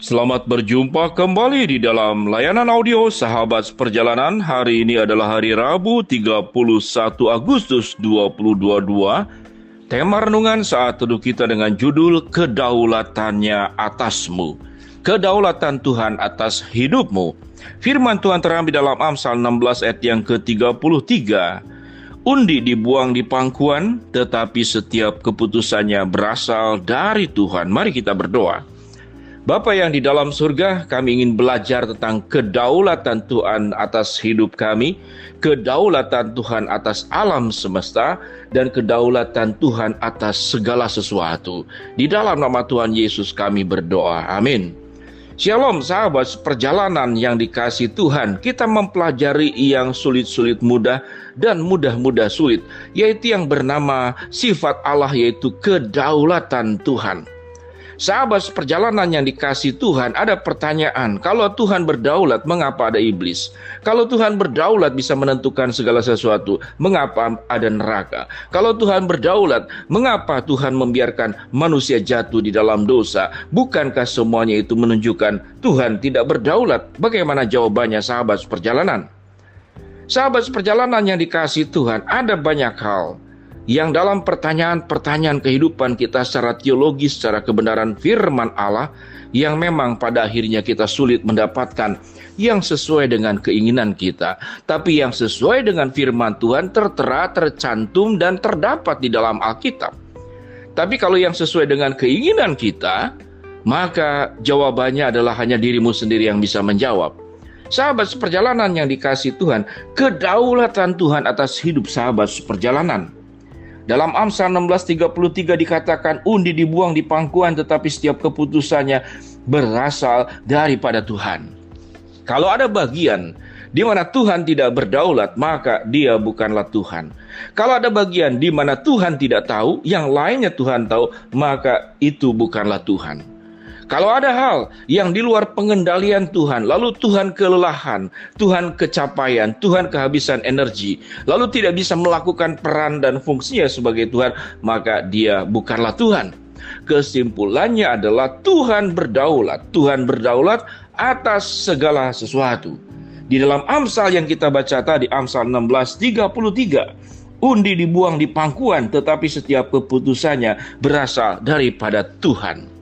Selamat berjumpa kembali di dalam layanan audio Sahabat Perjalanan. Hari ini adalah hari Rabu 31 Agustus 2022. Tema renungan saat teduh kita dengan judul Kedaulatannya atasmu. Kedaulatan Tuhan atas hidupmu. Firman Tuhan terambil dalam Amsal 16 ayat yang ke-33. Undi dibuang di pangkuan, tetapi setiap keputusannya berasal dari Tuhan. Mari kita berdoa. Bapa yang di dalam surga, kami ingin belajar tentang kedaulatan Tuhan atas hidup kami, kedaulatan Tuhan atas alam semesta, dan kedaulatan Tuhan atas segala sesuatu. Di dalam nama Tuhan Yesus kami berdoa. Amin. Shalom sahabat perjalanan yang dikasihi Tuhan. Kita mempelajari yang sulit-sulit mudah dan mudah-mudah sulit, yaitu yang bernama sifat Allah, yaitu kedaulatan Tuhan. Sahabat perjalanan yang dikasihi Tuhan, ada pertanyaan, kalau Tuhan berdaulat, mengapa ada iblis? Kalau Tuhan berdaulat bisa menentukan segala sesuatu, mengapa ada neraka? Kalau Tuhan berdaulat, mengapa Tuhan membiarkan manusia jatuh di dalam dosa? Bukankah semuanya itu menunjukkan Tuhan tidak berdaulat? Bagaimana jawabannya sahabat perjalanan? Sahabat perjalanan yang dikasihi Tuhan, ada banyak hal yang dalam pertanyaan-pertanyaan kehidupan kita secara teologis, secara kebenaran firman Allah, yang memang pada akhirnya kita sulit mendapatkan yang sesuai dengan keinginan kita. Tapi yang sesuai dengan firman Tuhan tertera, tercantum, dan terdapat di dalam Alkitab. Tapi kalau yang sesuai dengan keinginan kita, maka jawabannya adalah hanya dirimu sendiri yang bisa menjawab. Sahabat seperjalanan yang dikasihi Tuhan, kedaulatan Tuhan atas hidup sahabat seperjalanan. Dalam Amsal 16:33 dikatakan, undi dibuang di pangkuan, tetapi setiap keputusannya berasal daripada Tuhan. Kalau ada bagian di mana Tuhan tidak berdaulat, maka dia bukanlah Tuhan. Kalau ada bagian di mana Tuhan tidak tahu, yang lainnya Tuhan tahu, maka itu bukanlah Tuhan. Kalau ada hal yang di luar pengendalian Tuhan, lalu Tuhan kelelahan, Tuhan kecapaian, Tuhan kehabisan energi, lalu tidak bisa melakukan peran dan fungsinya sebagai Tuhan, maka dia bukanlah Tuhan. Kesimpulannya adalah Tuhan berdaulat. Tuhan berdaulat atas segala sesuatu. Di dalam Amsal yang kita baca tadi, Amsal 16:33, undi dibuang di pangkuan, tetapi setiap keputusannya berasal daripada Tuhan.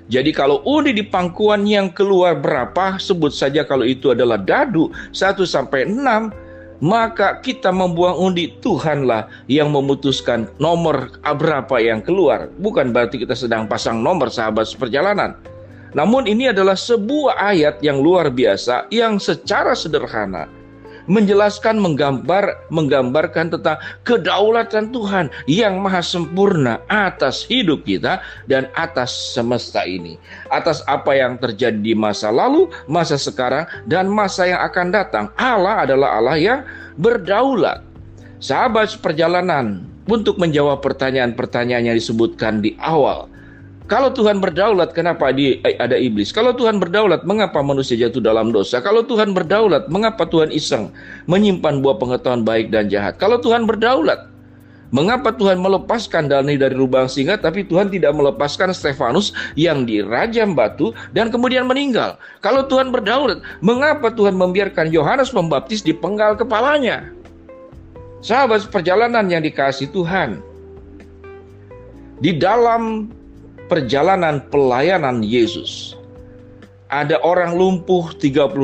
Jadi kalau undi di pangkuan yang keluar berapa, sebut saja kalau itu adalah dadu 1-6, maka kita membuang undi, Tuhanlah yang memutuskan nomor berapa yang keluar. Bukan berarti kita sedang pasang nomor sahabat seperjalanan. Namun ini adalah sebuah ayat yang luar biasa yang secara sederhana menjelaskan, menggambarkan tentang kedaulatan Tuhan yang maha sempurna atas hidup kita dan atas semesta ini. Atas apa yang terjadi di masa lalu, masa sekarang, dan masa yang akan datang. Allah adalah Allah yang berdaulat. Sahabat perjalanan, untuk menjawab pertanyaan-pertanyaan yang disebutkan di awal. Kalau Tuhan berdaulat, kenapa ada iblis? Kalau Tuhan berdaulat, mengapa manusia jatuh dalam dosa? Kalau Tuhan berdaulat, mengapa Tuhan iseng menyimpan buah pengetahuan baik dan jahat? Kalau Tuhan berdaulat, mengapa Tuhan melepaskan Dani dari lubang singa, tapi Tuhan tidak melepaskan Stefanus yang dirajam batu dan kemudian meninggal? Kalau Tuhan berdaulat, mengapa Tuhan membiarkan Yohanes Pembaptis dipenggal kepalanya? Sahabat perjalanan yang dikasihi Tuhan, di dalam perjalanan pelayanan Yesus, ada orang lumpuh 38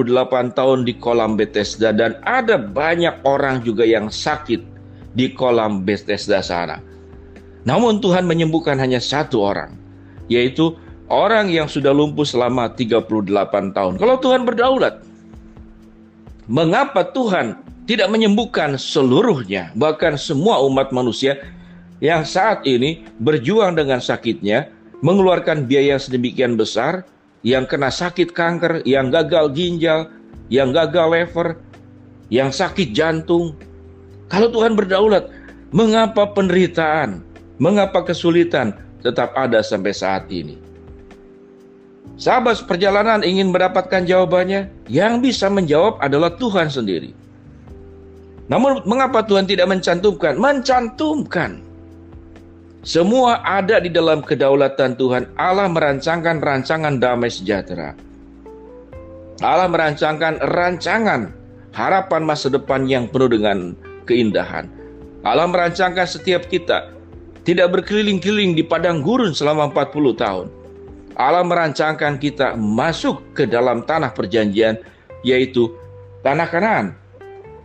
tahun di kolam Bethesda, dan ada banyak orang juga yang sakit di kolam Bethesda sana. Namun Tuhan menyembuhkan hanya satu orang, yaitu orang yang sudah lumpuh selama 38 tahun. Kalau Tuhan berdaulat, mengapa Tuhan tidak menyembuhkan seluruhnya, bahkan semua umat manusia yang saat ini berjuang dengan sakitnya, mengeluarkan biaya sedemikian besar, yang kena sakit kanker, yang gagal ginjal, yang gagal lever, yang sakit jantung. Kalau Tuhan berdaulat, mengapa penderitaan, mengapa kesulitan tetap ada sampai saat ini? Sahabat perjalanan ingin mendapatkan jawabannya? Yang bisa menjawab adalah Tuhan sendiri. Namun mengapa Tuhan tidak mencantumkan? Mencantumkan. Semua ada di dalam kedaulatan Tuhan. Allah merancangkan rancangan damai sejahtera. Allah merancangkan rancangan harapan masa depan yang penuh dengan keindahan. Allah merancangkan setiap kita tidak berkeliling-keliling di padang gurun selama 40 tahun. Allah merancangkan kita masuk ke dalam tanah perjanjian, yaitu tanah Kanaan.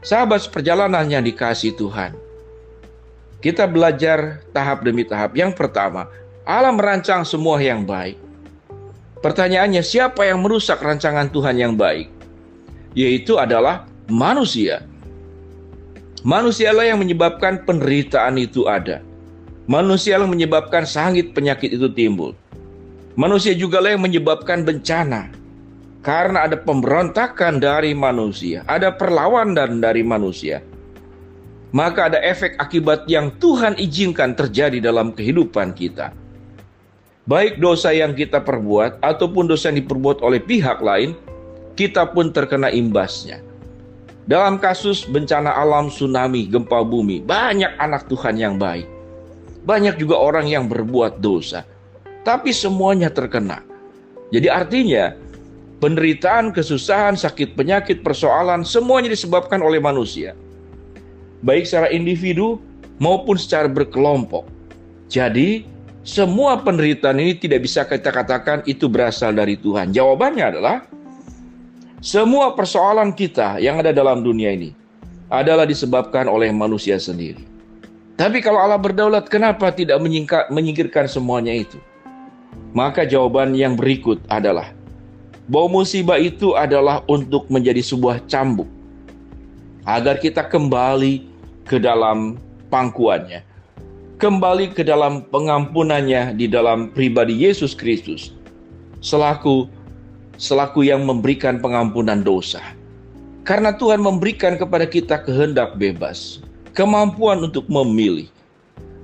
Sahabat perjalanan yang dikasihi Tuhan, kita belajar tahap demi tahap. Yang pertama, Allah merancang semua yang baik. Pertanyaannya, siapa yang merusak rancangan Tuhan yang baik? Yaitu adalah manusia. Manusialah yang menyebabkan penderitaan itu ada. Manusialah yang menyebabkan sakit penyakit itu timbul. Manusia juga lah yang menyebabkan bencana. Karena ada pemberontakan dari manusia, ada perlawanan dari manusia. Maka ada efek akibat yang Tuhan izinkan terjadi dalam kehidupan kita. Baik dosa yang kita perbuat ataupun dosa yang diperbuat oleh pihak lain, kita pun terkena imbasnya. Dalam kasus bencana alam, tsunami, gempa bumi, banyak anak Tuhan yang baik. Banyak juga orang yang berbuat dosa. Tapi semuanya terkena. Jadi artinya, penderitaan, kesusahan, sakit, penyakit, persoalan, semuanya disebabkan oleh manusia. Baik secara individu maupun secara berkelompok. Jadi, semua penderitaan ini tidak bisa kita katakan itu berasal dari Tuhan. Jawabannya adalah, semua persoalan kita yang ada dalam dunia ini adalah disebabkan oleh manusia sendiri. Tapi kalau Allah berdaulat, kenapa tidak menyingkirkan semuanya itu? Maka jawaban yang berikut adalah, bahwa musibah itu adalah untuk menjadi sebuah cambuk, agar kita kembali ke dalam pangkuannya, kembali ke dalam pengampunannya di dalam pribadi Yesus Kristus, selaku yang memberikan pengampunan dosa. Karena Tuhan memberikan kepada kita kehendak bebas, kemampuan untuk memilih.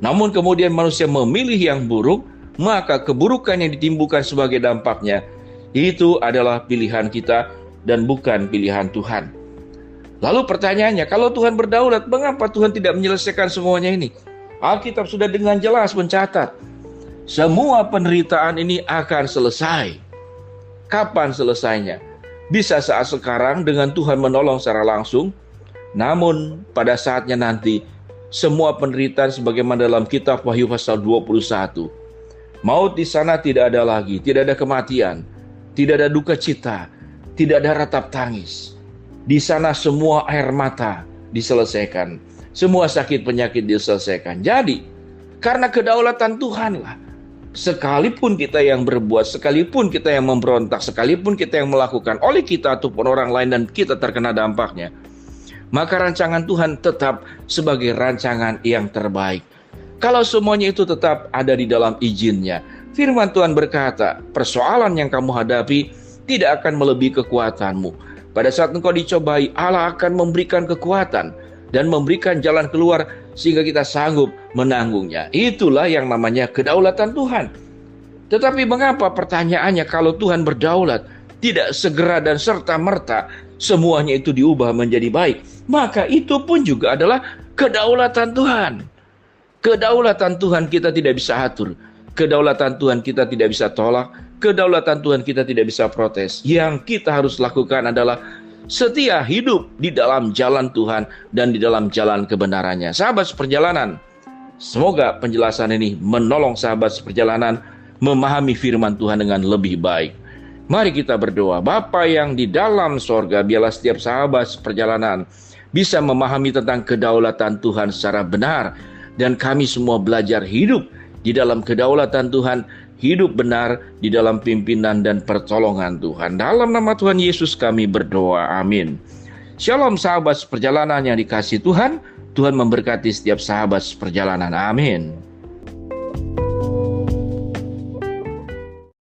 Namun kemudian manusia memilih yang buruk, maka keburukan yang ditimbulkan sebagai dampaknya, itu adalah pilihan kita dan bukan pilihan Tuhan. Lalu pertanyaannya, kalau Tuhan berdaulat, mengapa Tuhan tidak menyelesaikan semuanya ini? Alkitab sudah dengan jelas mencatat, semua penderitaan ini akan selesai. Kapan selesainya? Bisa saat sekarang dengan Tuhan menolong secara langsung, namun pada saatnya nanti, semua penderitaan sebagaimana dalam kitab Wahyu pasal 21. Maut di sana tidak ada lagi, tidak ada kematian, tidak ada duka cita, tidak ada ratap tangis. Di sana semua air mata diselesaikan, semua sakit penyakit diselesaikan. Jadi, karena kedaulatan Tuhanlah, sekalipun kita yang berbuat, sekalipun kita yang memberontak, sekalipun kita yang melakukan oleh kita ataupun orang lain dan kita terkena dampaknya, maka rancangan Tuhan tetap sebagai rancangan yang terbaik. Kalau semuanya itu tetap ada di dalam izinnya, firman Tuhan berkata, persoalan yang kamu hadapi tidak akan melebihi kekuatanmu. Pada saat engkau dicobai, Allah akan memberikan kekuatan dan memberikan jalan keluar sehingga kita sanggup menanggungnya. Itulah yang namanya kedaulatan Tuhan. Tetapi mengapa pertanyaannya, kalau Tuhan berdaulat, tidak segera dan serta-merta semuanya itu diubah menjadi baik? Maka itu pun juga adalah kedaulatan Tuhan. Kedaulatan Tuhan kita tidak bisa atur. Kedaulatan Tuhan kita tidak bisa tolak. Kedaulatan Tuhan kita tidak bisa protes. Yang kita harus lakukan adalah setia hidup di dalam jalan Tuhan dan di dalam jalan kebenarannya. Sahabat seperjalanan, semoga penjelasan ini menolong sahabat seperjalanan memahami firman Tuhan dengan lebih baik. Mari kita berdoa. Bapa yang di dalam sorga, biarlah setiap sahabat seperjalanan bisa memahami tentang kedaulatan Tuhan secara benar. Dan kami semua belajar hidup di dalam kedaulatan Tuhan, hidup benar di dalam pimpinan dan pertolongan Tuhan. Dalam nama Tuhan Yesus kami berdoa, amin. Shalom sahabat seperjalanan yang dikasihi Tuhan. Tuhan memberkati setiap sahabat seperjalanan, amin.